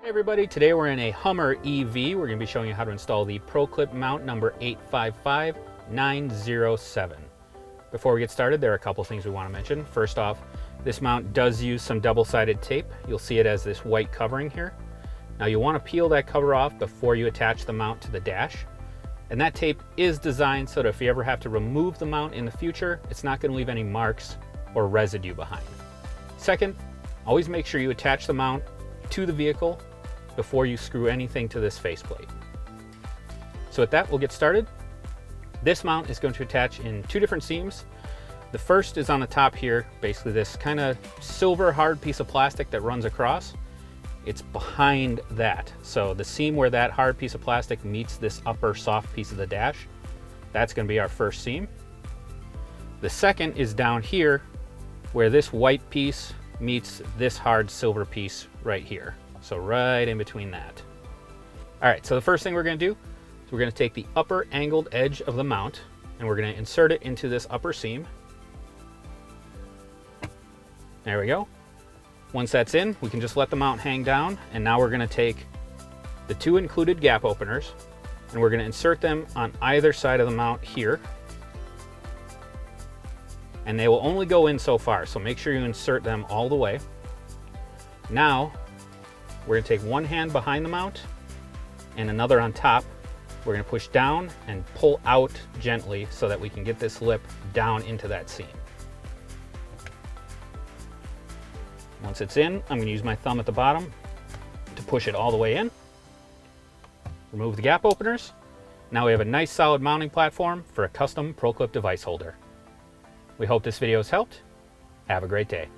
Hey everybody, today we're in a Hummer EV. We're going to be showing you how to install the ProClip mount number 855907. Before we get started, there are a couple things we want to mention. First off, this mount does use some double-sided tape. You'll see it as this white covering here. Now you want to peel that cover off before you attach the mount to the dash. And that tape is designed so that if you ever have to remove the mount in the future, it's not going to leave any marks or residue behind. Second, always make sure you attach the mount to the vehicle before you screw anything to this faceplate. So with that, we'll get started. This mount is going to attach in two different seams. The first is on the top here, basically this kind of silver hard piece of plastic that runs across. It's behind that. So the seam where that hard piece of plastic meets this upper soft piece of the dash, that's going to be our first seam. The second is down here where this white piece meets this hard silver piece right here. So right in between that. All right, so the first thing we're going to do is we're going to take the upper angled edge of the mount and we're going to insert it into this upper seam. There we go. Once that's in, we can just let the mount hang down, and now we're going to take the two included gap openers and we're going to insert them on either side of the mount here. And they will only go in so far, so make sure you insert them all the way. Now, we're going to take one hand behind the mount and another on top. We're going to push down and pull out gently so that we can get this lip down into that seam. Once it's in, I'm going to use my thumb at the bottom to push it all the way in. Remove the gap openers. Now we have a nice solid mounting platform for a custom ProClip device holder. We hope this video has helped. Have a great day.